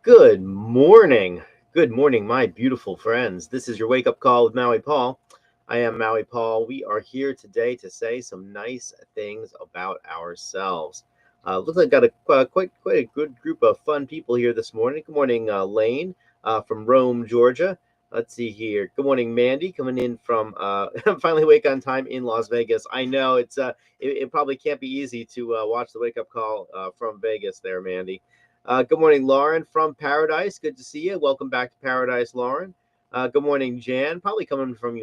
Good morning. Good morning, my beautiful friends. This is your wake up call with Maui Paul. I am Maui Paul. We are here today to say some nice things about ourselves. Looks like I got quite a good group of fun people here this morning. Good morning, Lane from Rome, Georgia. Let's see here. Good morning, Mandy, coming in from finally wake on time in Las Vegas. I know it probably can't be easy to watch the wake up call from Vegas there, Mandy. Good morning, Lauren from Paradise. Good to see you. Welcome back to Paradise, Lauren. Good morning, Jan. Probably coming in from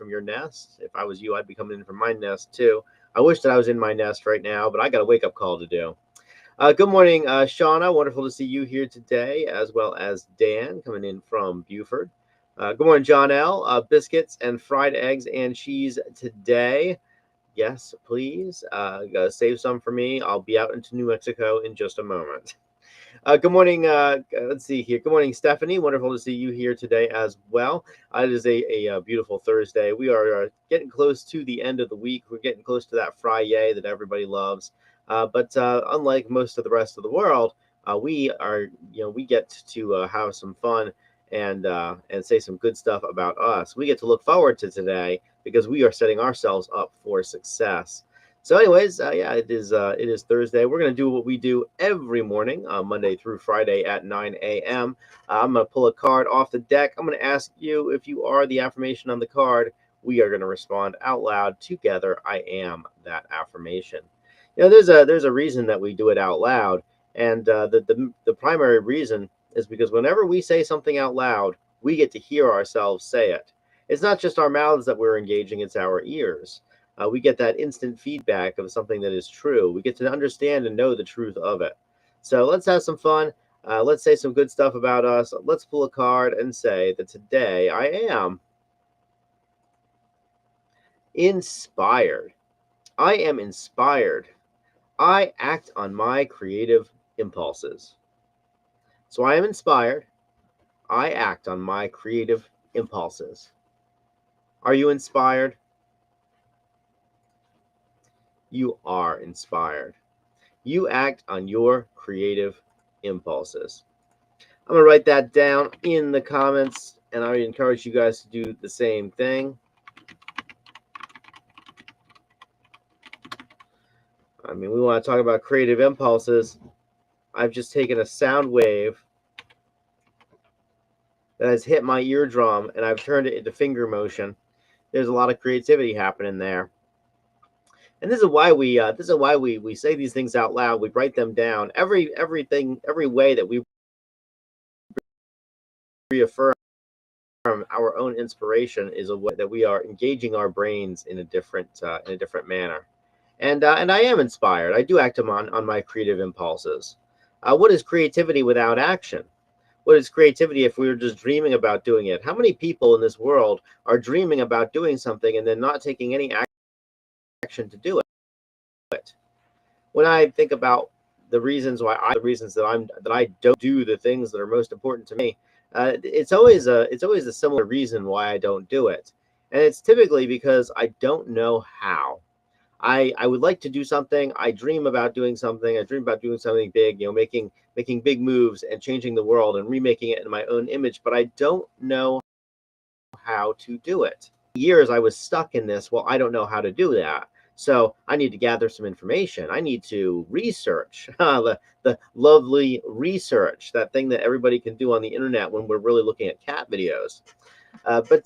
your nest. If I was you, I'd be coming in from my nest too. I wish that I was in my nest right now, but I got a wake up call to do. Good morning, Shauna. Wonderful to see you here today, as well as Dan coming in from Buford. Good morning, John L. Biscuits and fried eggs and cheese today. Yes, please. Save some for me. I'll be out into New Mexico in just a moment. Good morning. Let's see here. Good morning, Stephanie. Wonderful to see you here today as well. It is a beautiful Thursday. We are getting close to the end of the week. We're getting close to that Friday that everybody loves. But unlike most of the rest of the world, we get to have some fun and say some good stuff about us. We get to look forward to today because we are setting ourselves up for success. So, anyways, yeah, it is Thursday. We're gonna do what we do every morning, Monday through Friday at 9 a.m. I'm gonna pull a card off the deck. I'm gonna ask you if you are the affirmation on the card. We are gonna respond out loud together. I am that affirmation. There's a reason that we do it out loud, and the primary reason is because whenever we say something out loud, we get to hear ourselves say it. It's not just our mouths that we're engaging; it's our ears. We get that instant feedback of something that is true. We get to understand and know the truth of it. So let's have some fun. Let's say some good stuff about us. Let's pull a card and say that today I am inspired. I am inspired. I act on my creative impulses. So I am inspired. I act on my creative impulses. Are you inspired? You are inspired. You act on your creative impulses. I'm going to write that down in the comments, and I encourage you guys to do the same thing. I mean, we want to talk about creative impulses. I've just taken a sound wave that has hit my eardrum, and I've turned it into finger motion. There's a lot of creativity happening there. And this is why we say these things out loud. We write them down. Every way that we reaffirm our own inspiration is a way that we are engaging our brains in a different manner. And I am inspired. I do act on my creative impulses. What is creativity without action? What is creativity if we were just dreaming about doing it? How many people in this world are dreaming about doing something and then not taking any action to do it? When I think about the reasons that I don't do the things that are most important to me, it's always a similar reason why I don't do it, and it's typically because I don't know how. I would like to do something. I dream about doing something. I dream about doing something big, making big moves and changing the world and remaking it in my own image, but I don't know how to do it. Years I was stuck in this. Well, I don't know how to do that. So I need to gather some information. I need to research the lovely research, that thing that everybody can do on the internet when we're really looking at cat videos. But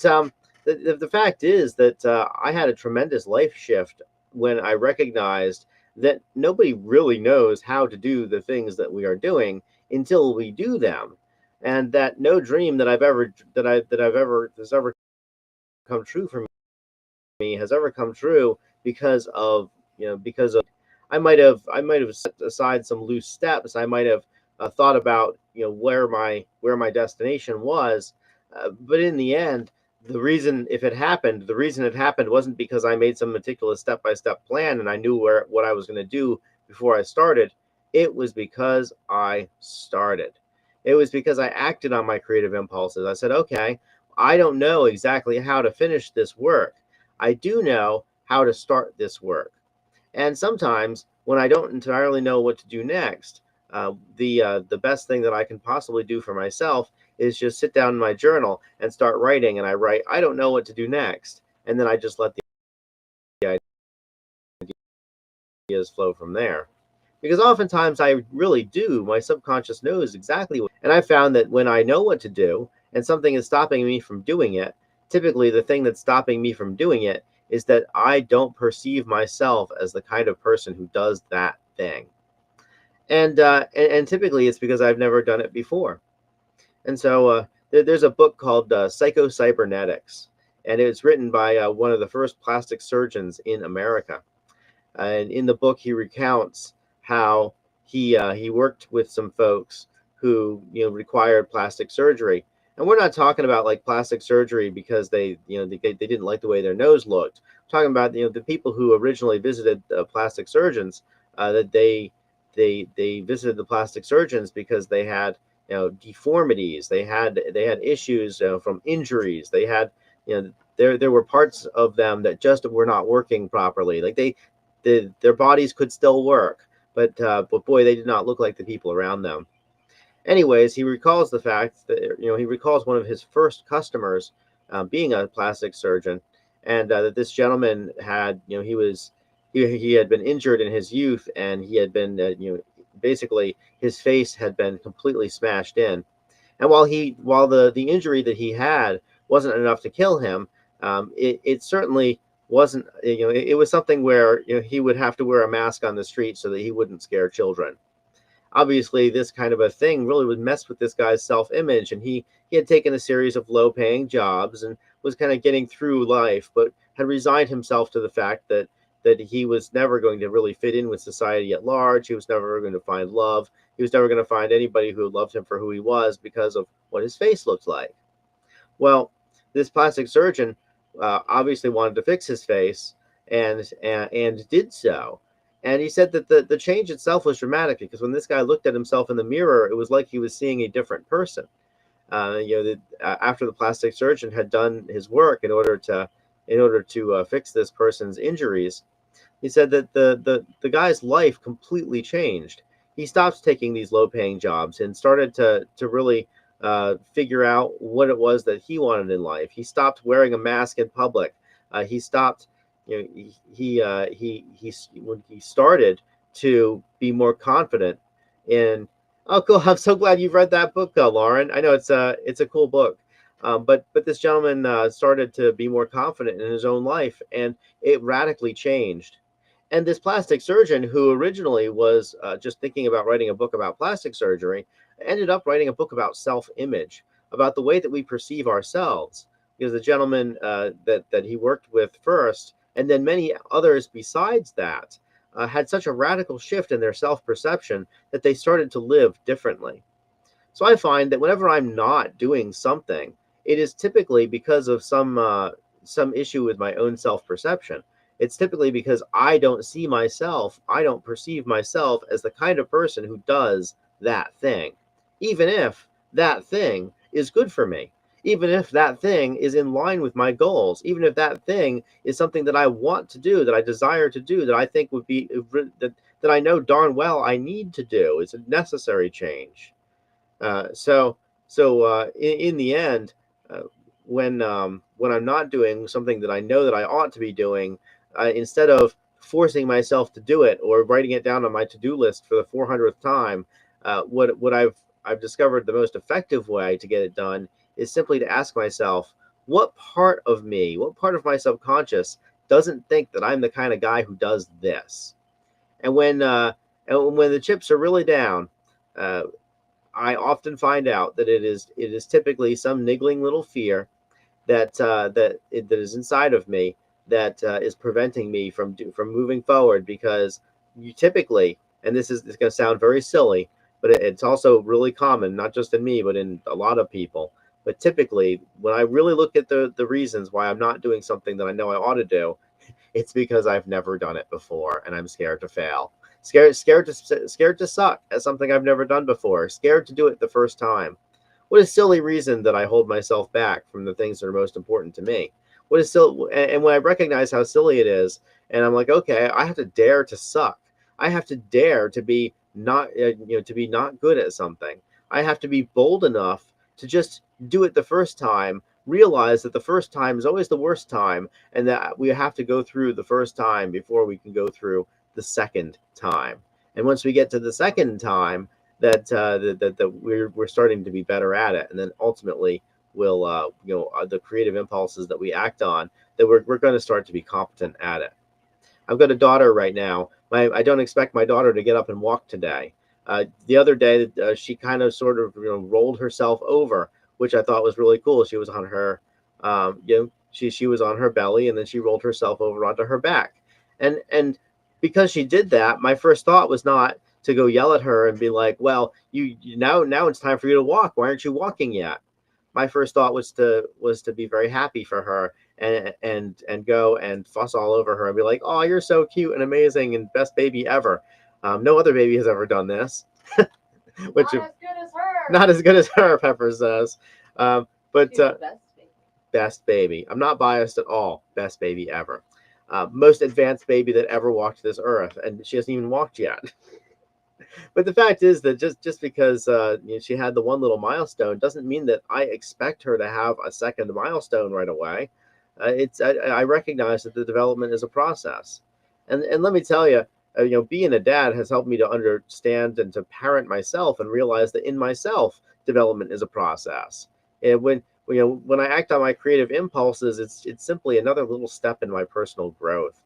the fact is that I had a tremendous life shift when I recognized that nobody really knows how to do the things that we are doing until we do them, and that no dream that I've ever that I've ever has ever come true for me has ever come true because of I might have set aside some loose steps. I might have thought about where my destination was, but in the end, the reason it happened wasn't because I made some meticulous step by step plan and I knew what I was going to do before I started. It was because I started. It was because I acted on my creative impulses. I said, okay, I don't know exactly how to finish this work. I do know how to start this work. And sometimes when I don't entirely know what to do next, the best thing that I can possibly do for myself is just sit down in my journal and start writing, and I write, I don't know what to do next, and then I just let the ideas flow from there. Because oftentimes I really do, my subconscious knows exactly what, and I found that when I know what to do and something is stopping me from doing it, typically the thing that's stopping me from doing it is that I don't perceive myself as the kind of person who does that thing. And typically it's because I've never done it before. And so there's a book called Psycho-Cybernetics, and it's written by one of the first plastic surgeons in America. And in the book, he recounts how he worked with some folks who required plastic surgery. And we're not talking about like plastic surgery because they didn't like the way their nose looked. We're talking about the people who originally visited plastic surgeons, that they visited the plastic surgeons because they had deformities. They had issues from injuries. They had there were parts of them that just were not working properly. Like their bodies could still work, but boy, they did not look like the people around them. Anyways, he recalls the fact that he recalls one of his first customers being a plastic surgeon, and that this gentleman had he had been injured in his youth, and he had been basically his face had been completely smashed in. And while the injury that he had wasn't enough to kill him, it certainly wasn't. It was something where he would have to wear a mask on the street so that he wouldn't scare children. Obviously, this kind of a thing really would mess with this guy's self-image, and he had taken a series of low-paying jobs and was kind of getting through life, but had resigned himself to the fact that he was never going to really fit in with society at large. He was never going to find love. He was never going to find anybody who loved him for who he was because of what his face looked like. Well, this plastic surgeon obviously wanted to fix his face, and did so. And he said that the change itself was dramatic because when this guy looked at himself in the mirror, it was like he was seeing a different person. After the plastic surgeon had done his work in order to fix this person's injuries, he said that the guy's life completely changed. He stopped taking these low paying jobs and started to really figure out what it was that he wanted in life. He stopped wearing a mask in public. He stopped. When he started to be more confident in. Oh, cool! I'm so glad you've read that book, Lauren. I know it's a cool book. But this gentleman started to be more confident in his own life, and it radically changed. And this plastic surgeon, who originally was just thinking about writing a book about plastic surgery, ended up writing a book about self image, about the way that we perceive ourselves. Because the gentleman that he worked with first, and then many others besides that, had such a radical shift in their self perception that they started to live differently. So I find that whenever I'm not doing something, it is typically because of some issue with my own self perception. It's typically because I don't perceive myself as the kind of person who does that thing, even if that thing is good for me, even if that thing is in line with my goals, even if that thing is something that I want to do, that I desire to do, that I think would be that I know darn well I need to do. It's a necessary change. Uh, so in the end, uh, when I'm not doing something that I know that I ought to be doing, instead of forcing myself to do it or writing it down on my to-do list for the 400th time, what I've discovered the most effective way to get it done is simply to ask myself, what part of me, what part of my subconscious doesn't think that I'm the kind of guy who does this? And when the chips are really down, uh, I often find out that it is typically some niggling little fear that is inside of me that is preventing me from moving forward, because you typically, and this is going to sound very silly, but it's also really common, not just in me but in a lot of people. But typically, when I really look at the reasons why I'm not doing something that I know I ought to do, it's because I've never done it before and I'm scared to fail. Scared to suck at something I've never done before. Scared to do it the first time. What a silly reason that I hold myself back from the things that are most important to me. What is still and when I recognize how silly it is, and I'm like, okay, I have to dare to suck. I have to dare to be not to be not good at something. I have to be bold enough to just do it the first time, realize that the first time is always the worst time, and that we have to go through the first time before we can go through the second time. And once we get to the second time, that we're starting to be better at it, and then ultimately will the creative impulses that we act on, that we're going to start to be competent at it. I've got a daughter right now. I don't expect my daughter to get up and walk today. The other day, she kind of sort of rolled herself over, which I thought was really cool. She was on her, she was on her belly, and then she rolled herself over onto her back, and because she did that, my first thought was not to go yell at her and be like, "Well, you now it's time for you to walk. Why aren't you walking yet?" My first thought was to be very happy for her, and go and fuss all over her and be like, "Oh, you're so cute and amazing and best baby ever." No other baby has ever done this, which Not as good as her. not as good as her, Pepper says. But She's the best baby. best baby. I'm not biased at all. Best baby ever. Most advanced baby that ever walked this earth, and she hasn't even walked yet. But the fact is that just because she had the one little milestone doesn't mean that I expect her to have a second milestone right away. I recognize that the development is a process, and let me tell you, being a dad has helped me to understand and to parent myself and realize that in myself development is a process. And when I act on my creative impulses, it's simply another little step in my personal growth.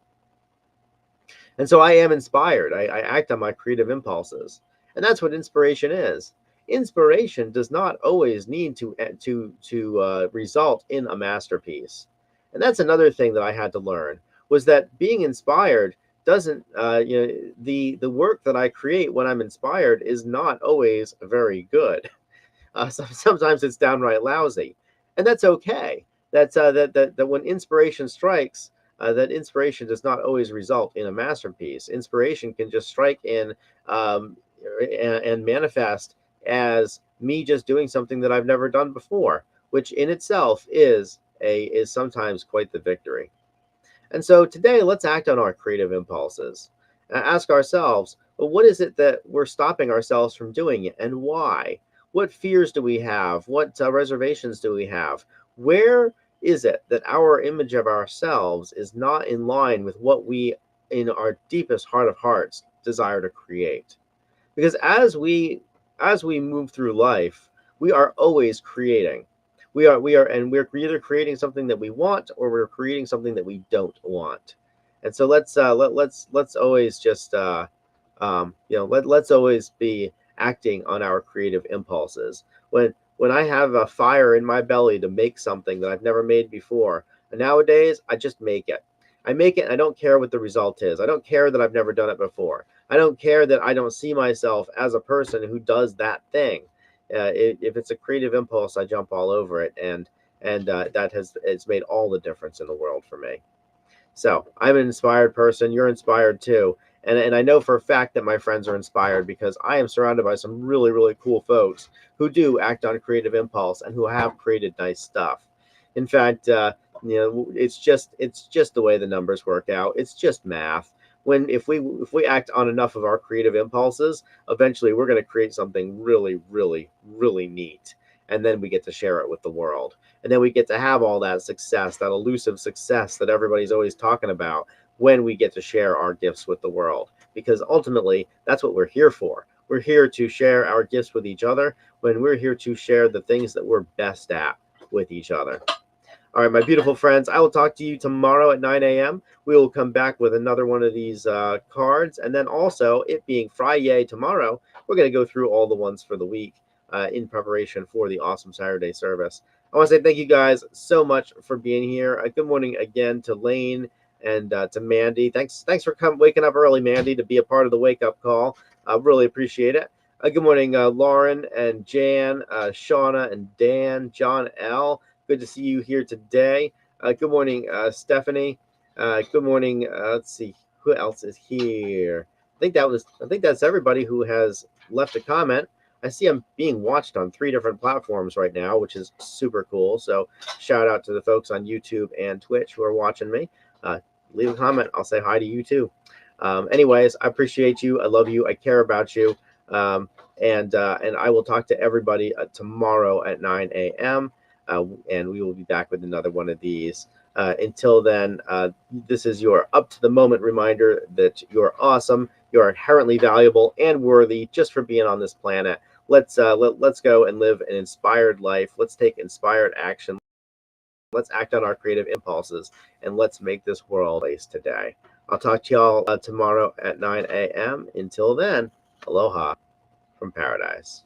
And so I am inspired. I act on my creative impulses. And that's what inspiration is. Inspiration does not always need to result in a masterpiece. And that's another thing that I had to learn, was that being inspired doesn't the work that I create when I'm inspired is not always very good. Sometimes it's downright lousy, and that's okay. That when inspiration strikes, that inspiration does not always result in a masterpiece. Inspiration can just strike in, um, and manifest as me just doing something that I've never done before, which in itself is sometimes quite the victory. And so today, let's act on our creative impulses. Ask ourselves, well, what is it that we're stopping ourselves from doing it, and why? What fears do we have? What reservations do we have? Where is it that our image of ourselves is not in line with what we, in our deepest heart of hearts, desire to create? Because as we move through life, we are always creating. We're either creating something that we want, or we're creating something that we don't want. And so let's always just let's always be acting on our creative impulses. When I have a fire in my belly to make something that I've never made before, and nowadays I just make it. I make it, and I don't care what the result is. I don't care that I've never done it before. I don't care that I don't see myself as a person who does that thing. If it's a creative impulse, I jump all over it, and that has it's made all the difference in the world for me. So I'm an inspired person. You're inspired too. And I know for a fact that my friends are inspired, because I am surrounded by some really, really cool folks who do act on creative impulse and who have created nice stuff. In fact, it's just the way the numbers work out. It's just math. When if we act on enough of our creative impulses, eventually we're going to create something really, really, really neat, and then we get to share it with the world. And then we get to have all that success, that elusive success that everybody's always talking about, when we get to share our gifts with the world. Because ultimately, that's what we're here for. We're here to share our gifts with each other, when we're here to share the things that we're best at with each other. All right, my beautiful friends, I will talk to you tomorrow at 9 a.m. We will come back with another one of these cards. And then also, it being Friday tomorrow, we're going to go through all the ones for the week in preparation for the awesome Saturday service. I want to say thank you guys so much for being here. Good morning again to Lane and to Mandy. Thanks for waking up early, Mandy, to be a part of the wake-up call. I really appreciate it. Good morning, Lauren and Jan, Shauna and Dan, John L. Good to see you here today. Good morning, Stephanie. Good morning. Let's see who else is here. I think that's everybody who has left a comment. I see I'm being watched on 3 different platforms right now, which is super cool. So shout out to the folks on YouTube and Twitch who are watching me. Leave a comment. I'll say hi to you too. Anyways, I appreciate you. I love you. I care about you. And I will talk to everybody tomorrow at 9 a.m. And we will be back with another one of these. Until then, this is your up to the moment reminder that you're awesome, you're inherently valuable and worthy just for being on this planet. Let's go and live an inspired life. Let's take inspired action. Let's act on our creative impulses, and let's make this world a place today. I'll talk to y'all tomorrow at 9 a.m. Until then, aloha from paradise.